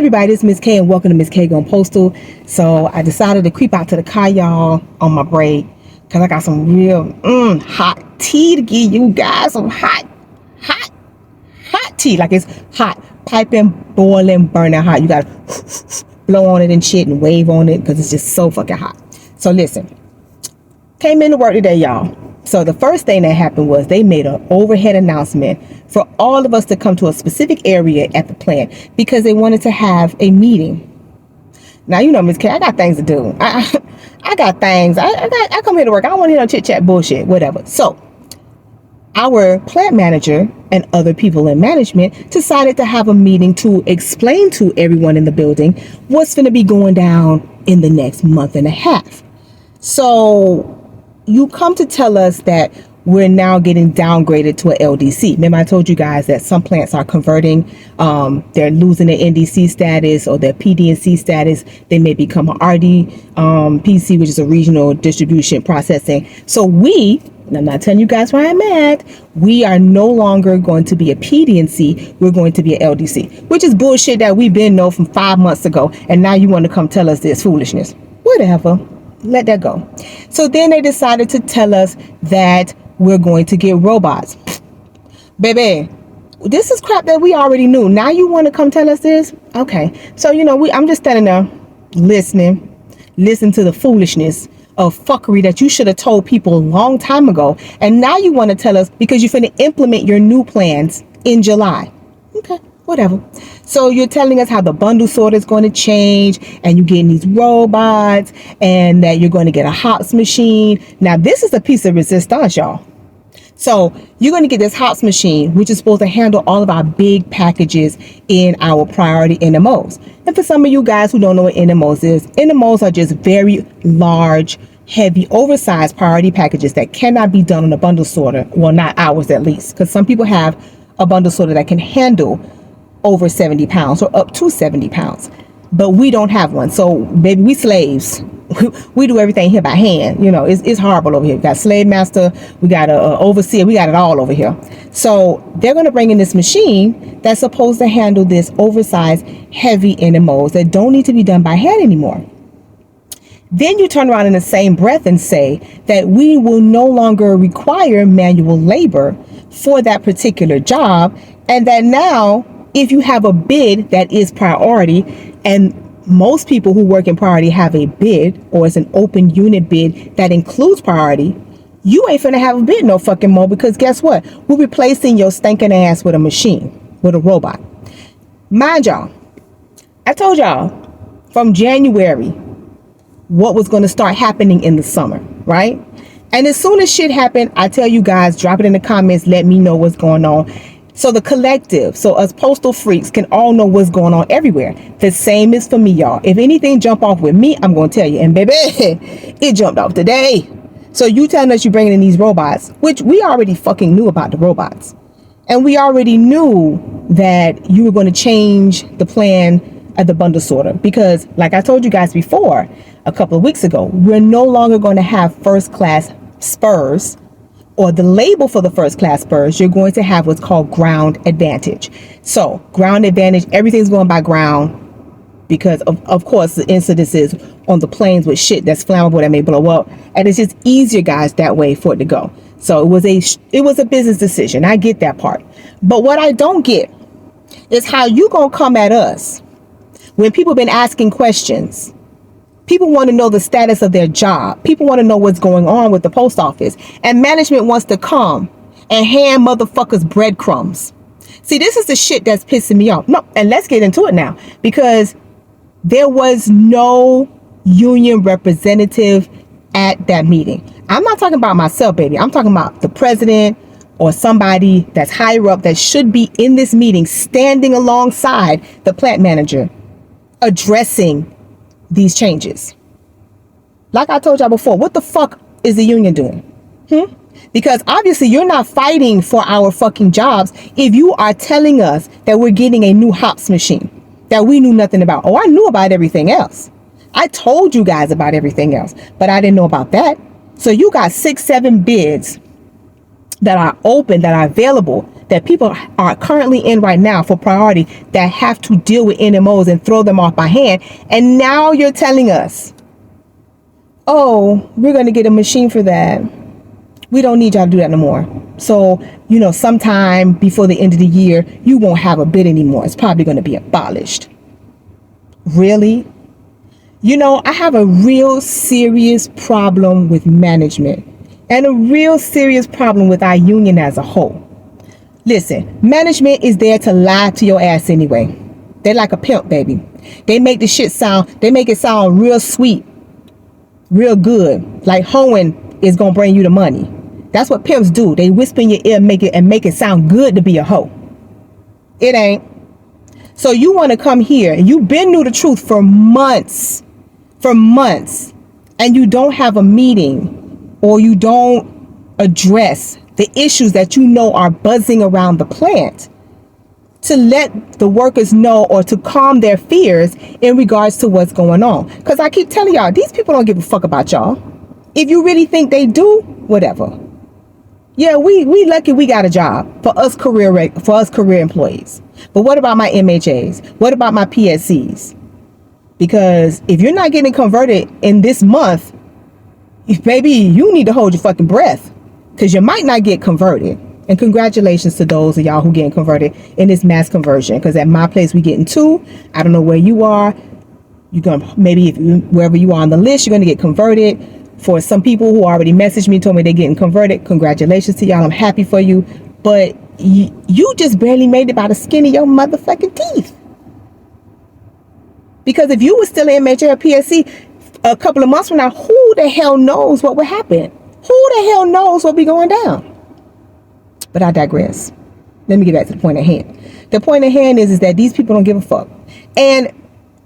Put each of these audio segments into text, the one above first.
everybody, it's Miss K and welcome to Miss K on Postal. So I decided to creep out to the car, y'all, on my break because I got some real hot tea to give you guys. Some hot tea. Like it's hot, piping, boiling, burning hot. You gotta blow on it and shit and wave on it because it's just so fucking hot. So listen, came into work today, y'all. So the first thing that happened was they made an overhead announcement for all of us to come to a specific area at the plant because they wanted to have a meeting. Now, you know, Miss K, I got things to do. I got things. I come here to work. I don't want to hear no chit chat bullshit, whatever. So our plant manager and other people in management decided to have a meeting to explain to everyone in the building what's going to be going down in the next month and a half. So you come to tell us that we're now getting downgraded to an LDC. Remember I told you guys that some plants are converting, they're losing their NDC status or their PDNC status. They may become an RD PC, which is a regional distribution processing. So and I'm not telling you guys why I'm mad, we are no longer going to be a PDNC, we're going to be an LDC, which is bullshit that we've been know from 5 months ago, and now you want to come tell us this foolishness. Whatever. Let that go. So then they decided to tell us that we're going to get robots. Baby, this is crap that we already knew. Now you want to come tell us this? Okay. So, you know, I'm just standing there listening to the foolishness of fuckery that you should have told people a long time ago. And now you want to tell us because you're finna implement your new plans in July. Okay. Whatever. So you're telling us how the bundle sorter is going to change and you're getting these robots and that you're going to get a hops machine. Now, this is a piece of resistance, y'all. So you're going to get this hops machine, which is supposed to handle all of our big packages in our priority NMOs. And for some of you guys who don't know what NMOs is, NMOs are just very large, heavy, oversized priority packages that cannot be done on a bundle sorter. Well, not ours at least, because some people have a bundle sorter that can handle over 70 pounds or up to 70 pounds, but we don't have one. So baby, we slaves. We do everything here by hand. You know, it's horrible over here. We got slave master, we got a overseer, we got it all over here. So they're going to bring in this machine that's supposed to handle this oversized, heavy NMOs that don't need to be done by hand anymore. Then you turn around in the same breath and say that we will no longer require manual labor for that particular job, and that now if you have a bid that is priority, and most people who work in priority have a bid or it's an open unit bid that includes priority, you ain't finna have a bid no fucking more, because guess what? We're replacing your stinking ass with a machine, with a robot. Mind y'all, I told y'all from January what was going to start happening in the summer, right? And as soon as shit happened, I tell you guys, drop it in the comments, let me know what's going on. So the collective, so us postal freaks can all know what's going on everywhere. The same is for me, y'all. If anything jump off with me, I'm going to tell you. And baby, it jumped off today. So you telling us you're bringing in these robots, which we already fucking knew about the robots. And we already knew that you were going to change the plan of the bundle sorter. Because like I told you guys before, a couple of weeks ago, we're no longer going to have first class spurs, or the label for the first class spurs. You're going to have what's called ground advantage. So ground advantage, everything's going by ground because of course the incidences on the planes with shit that's flammable that may blow up. And it's just easier, guys, that way for it to go. So it was a business decision. I get that part. But what I don't get is how you gonna come at us when people been asking questions. People want to know the status of their job. People want to know what's going on with the post office. And management wants to come and hand motherfuckers breadcrumbs. See, this is the shit that's pissing me off. No, and let's get into it now. Because there was no union representative at that meeting. I'm not talking about myself, baby. I'm talking about the president or somebody that's higher up that should be in this meeting, standing alongside the plant manager, addressing these changes. Like I told y'all before, what the fuck is the union doing? Because obviously you're not fighting for our fucking jobs if you are telling us that we're getting a new hops machine that we knew nothing about. Oh, I knew about everything else. I told you guys about everything else, but I didn't know about that. So you got 6-7 bids that are open, that are available, that people are currently in right now for priority that have to deal with NMOs and throw them off by hand. And now you're telling us, oh, we're going to get a machine for that. We don't need y'all to do that no more. So, sometime before the end of the year, you won't have a bid anymore. It's probably going to be abolished. Really? I have a real serious problem with management and a real serious problem with our union as a whole. Listen, management is there to lie to your ass anyway. They're like a pimp, baby. They make it sound real sweet, real good. Like hoeing is going to bring you the money. That's what pimps do. They whisper in your ear, make it sound good to be a hoe. It ain't. So you want to come here and you've been knew the truth for months, and you don't have a meeting or you don't address the issues that are buzzing around the plant to let the workers know or to calm their fears in regards to what's going on. Because I keep telling y'all, these people don't give a fuck about y'all. If you really think they do, whatever. Yeah, we lucky we got a job for us career employees. But what about my MHAs? What about my PSCs? Because if you're not getting converted in this month, maybe you need to hold your fucking breath, because you might not get converted. And congratulations to those of y'all who getting converted in this mass conversion. Because at my place we getting 2. I don't know where you are. You're gonna wherever you are on the list, you're gonna get converted. For some people who already messaged me, told me they're getting converted, congratulations to y'all. I'm happy for you. But you just barely made it by the skin of your motherfucking teeth. Because if you were still in MHA or PSC a couple of months from now, who the hell knows what would happen? Who the hell knows what be going down? But I digress. Let me get back to the point at hand. The point at hand is that these people don't give a fuck. And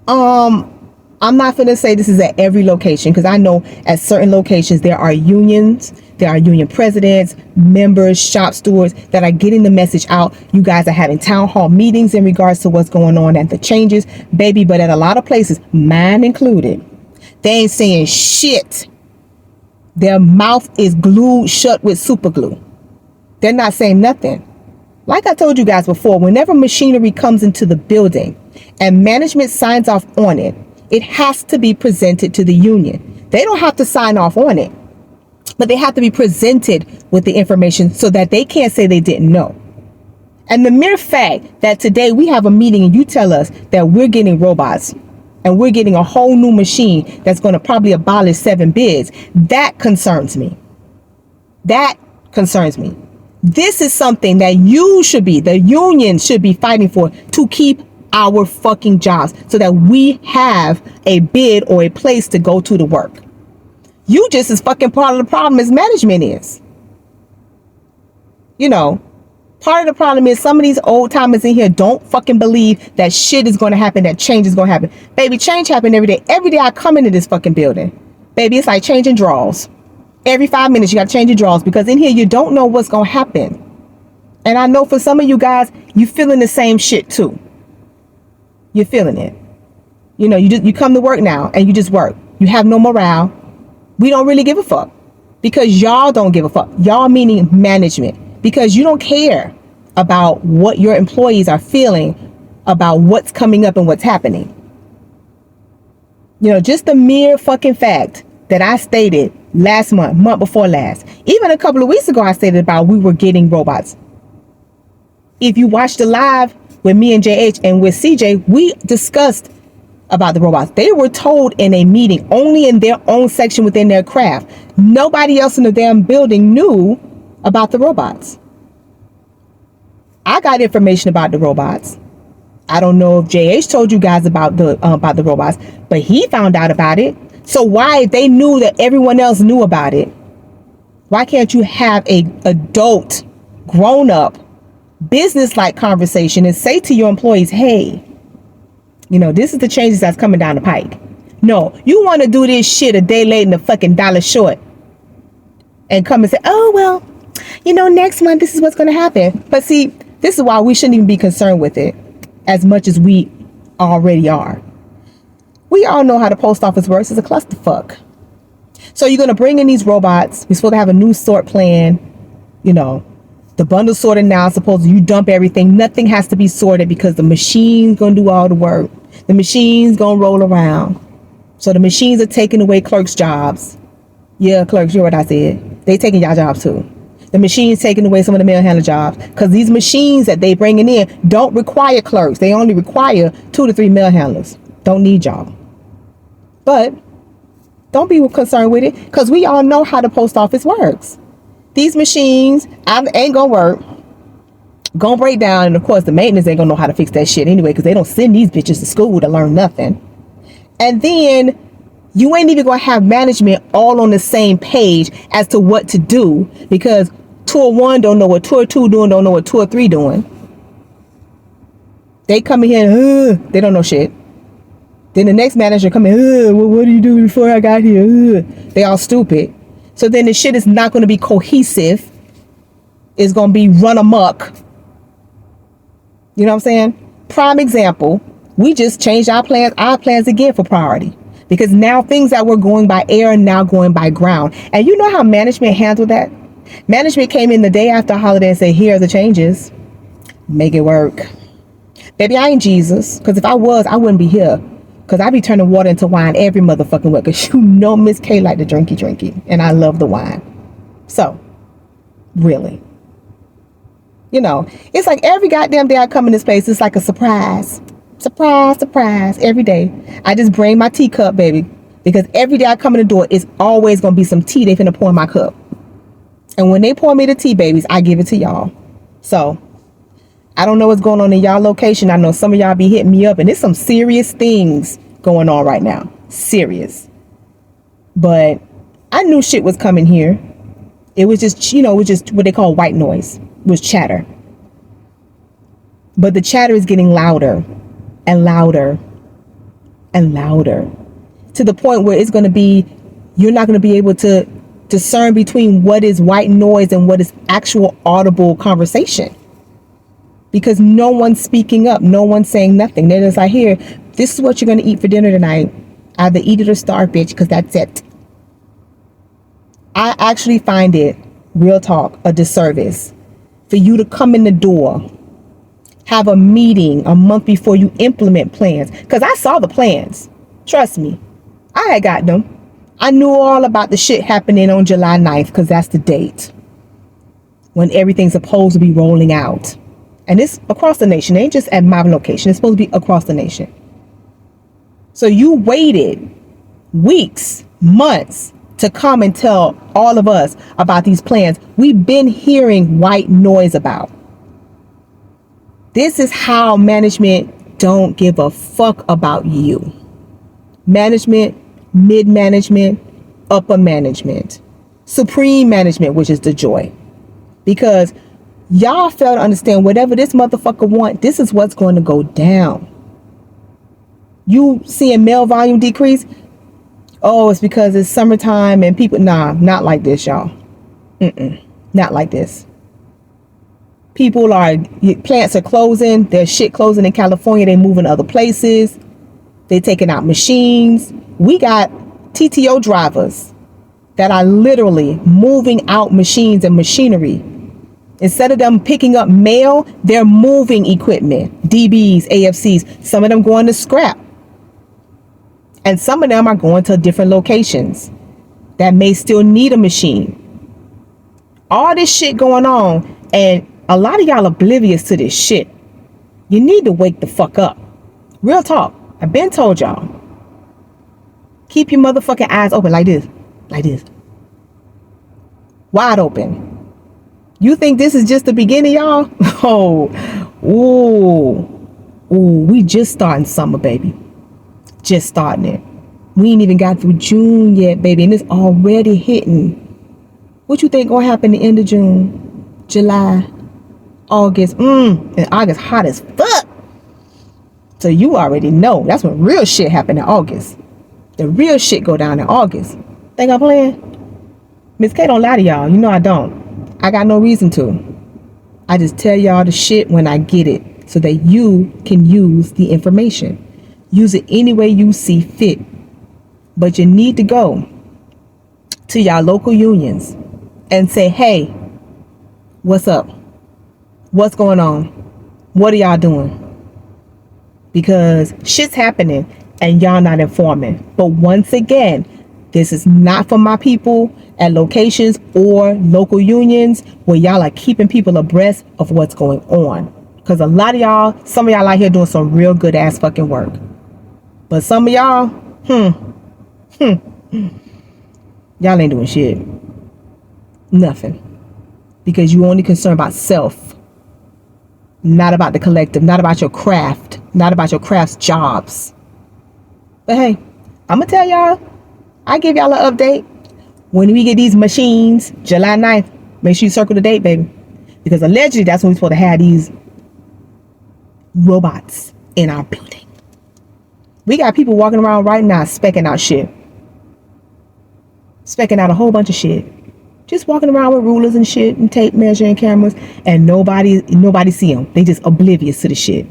I'm not going to say this is at every location, because I know at certain locations there are unions, there are union presidents, members, shop stewards that are getting the message out. You guys are having town hall meetings in regards to what's going on and the changes, baby. But at a lot of places, mine included, they ain't saying shit. Their mouth is glued shut with super glue. They're not saying nothing. Like I told you guys before, whenever machinery comes into the building and management signs off on it, it has to be presented to the union. They don't have to sign off on it, but they have to be presented with the information so that they can't say they didn't know. And the mere fact that today we have a meeting and you tell us that we're getting robots and we're getting a whole new machine that's going to probably abolish 7 bids, that concerns me. That concerns me. This is something that the union should be fighting for, to keep our fucking jobs so that we have a bid or a place to go to work. You just as fucking part of the problem as management is. Part of the problem is some of these old timers in here don't fucking believe that shit is going to happen, that change is going to happen. Baby, change happen every day. Every day I come into this fucking building, baby, it's like changing drawers. Every 5 minutes you got to change your drawers, because in here you don't know what's going to happen. And I know for some of you guys, you feeling the same shit too. You're feeling it. You come to work now and you just work. You have no morale. We don't really give a fuck, because y'all don't give a fuck. Y'all meaning management, because you don't care about what your employees are feeling about what's coming up and what's happening. Just the mere fucking fact that I stated last month before last, even a couple of weeks ago, I stated about we were getting robots. If you watched the live with me and JH and with CJ, we discussed about the robots. They were told in a meeting, only in their own section within their craft. Nobody else in the damn building knew about the robots. I got information about the robots. I don't know if JH told you guys about the robots, but he found out about it. So why, if they knew that everyone else knew about it, why can't you have a adult, grown up, business-like conversation and say to your employees, hey, this is the changes that's coming down the pike. No, you want to do this shit a day late and a fucking dollar short and come and say, oh, well, next month, this is what's going to happen. But see, this is why we shouldn't even be concerned with it as much as we already are. We all know how the post office works. It's a clusterfuck. So you're going to bring in these robots. We're supposed to have a new sort plan, The bundle sorted now. Suppose you dump everything. Nothing has to be sorted because the machine's going to do all the work. The machine's going to roll around. So the machines are taking away clerks' jobs. Yeah, clerks, you heard what I said. They taking y'all jobs too. The machine's taking away some of the mail handler jobs because these machines that they bringing in don't require clerks. They only require 2 to 3 mail handlers. Don't need y'all. But don't be concerned with it because we all know how the post office works. These machines ain't gonna work, gonna break down, and of course the maintenance ain't gonna know how to fix that shit anyway because they don't send these bitches to school to learn nothing. And then you ain't even gonna have management all on the same page as to what to do because tour 1 don't know what tour 2 doing, don't know what tour 3 doing. They come in here, they don't know shit. Then the next manager come in, well, what do you do before I got here? They all stupid. So then the shit is not going to be cohesive. It's going to be run amok. You know what I'm saying? Prime example, we just changed our plans again for priority. Because now things that were going by air are now going by ground. And you know how management handled that? Management came in the day after a holiday and said, here are the changes. Make it work. Baby, I ain't Jesus. Because if I was, I wouldn't be here. Because I be turning water into wine every motherfucking way. Because you know Miss K like the drinky. And I love the wine. So, really. You know, it's like every goddamn day I come in this place, it's like a surprise. Surprise, every day. I just bring my teacup, baby. Because every day I come in the door, it's always going to be some tea they finna pour in my cup. And when they pour me the tea, babies, I give it to y'all. So, I don't know what's going on in y'all location. I know some of y'all be hitting me up and there's some serious things going on right now. Serious. But I knew shit was coming here. It was just, it was just what they call white noise. It was chatter. But the chatter is getting louder and louder and louder to the point where it's going to be, you're not going to be able to discern between what is white noise and what is actual audible conversation. Because no one's speaking up. No one's saying nothing. They're just like, here, this is what you're going to eat for dinner tonight. Either eat it or starve, bitch, because that's it. I actually find it, real talk, a disservice for you to come in the door, have a meeting a month before you implement plans. Because I saw the plans. Trust me. I had got them. I knew all about the shit happening on July 9th because that's the date when everything's supposed to be rolling out. And it's across the nation. It ain't just at my location. It's supposed to be across the nation. So you waited weeks, months to come and tell all of us about these plans we've been hearing white noise about. This is how management don't give a fuck about you. Management, mid-management, upper management, supreme management, which is the joy. Because y'all fail to understand whatever this motherfucker want, this is what's going to go down. You seeing mail volume decrease? Oh, it's because it's summertime and people, nah, not like this, y'all. Not like this. Plants are closing. There's shit closing in California. They moving other places. They taking out machines. We got TTO drivers that are literally moving out machines and machinery. Instead of them picking up mail, they're moving equipment, DBs, AFCs. Some of them going to scrap. And some of them are going to different locations that may still need a machine. All this shit going on, and a lot of y'all oblivious to this shit. You need to wake the fuck up. Real talk. I've been told y'all. Keep your motherfucking eyes open like this. Like this. Wide open. You think this is just the beginning, y'all? We just starting summer, baby. Just starting it. We ain't even got through June yet, baby, and it's already hitting. What you think gonna happen at the end of June, July, August? And August hot as fuck. So you already know that's when real shit happen in August. The real shit go down in August. Think I'm playing? Miss K don't lie to y'all. You know I don't. I got no reason to. I just tell y'all the shit when I get it so that you can use the information. Use it any way you see fit. But you need to go to y'all local unions and say, hey, what's up? What's going on? What are y'all doing? Because shit's happening and y'all not informing. But once again, this is not for my people at locations or local unions where y'all are keeping people abreast of what's going on. Because a lot of y'all, some of y'all out here doing some real good ass fucking work. But some of y'all, y'all ain't doing shit. Nothing. Because you only concerned about self. Not about the collective, not about your craft, not about your craft's jobs. But hey, I'm going to tell y'all, I give y'all an update. When we get these machines, July 9th, make sure you circle the date, baby. Because allegedly, that's when we're supposed to have these robots in our building. We got people walking around right now specking out shit. Specking out a whole bunch of shit. Just walking around with rulers and shit and tape measuring cameras, and nobody see them. They just oblivious to the shit.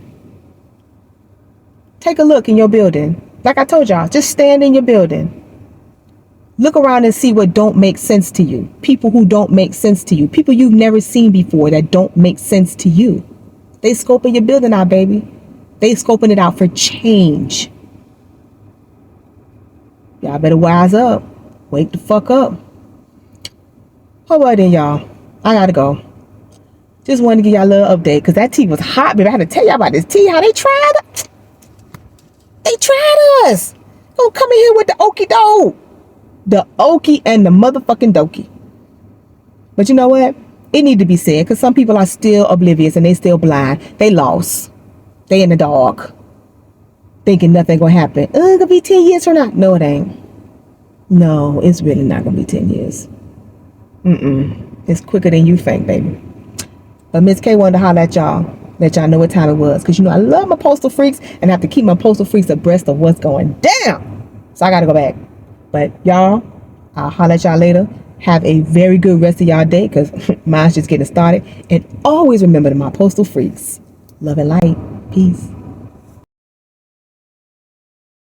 Take a look in your building. Like I told y'all, just stand in your building. Look around and see what don't make sense to you. People who don't make sense to you. People you've never seen before that don't make sense to you. They scoping your building out, baby. They scoping it out for change. Y'all better wise up. Wake the fuck up. All right then, y'all. I gotta go. Just wanted to give y'all a little update because that tea was hot, baby. I had to tell y'all about this tea, how they tried it. They tried us. Don't come in here with the okie doke. The okie and the motherfucking dokie. But you know what? It need to be said because some people are still oblivious and they still blind. They lost. They in the dark. Thinking nothing gonna happen. It's gonna be 10 years from now. No, it ain't. No, it's really not gonna be 10 years. It's quicker than you think, baby. But Miss K wanted to holler at y'all. Let y'all know what time it was. Because you know I love my postal freaks and I have to keep my postal freaks abreast of what's going down. So I gotta go back. But y'all, I'll holler at y'all later. Have a very good rest of y'all day because mine's just getting started. And always remember to my postal freaks. Love and light. Peace.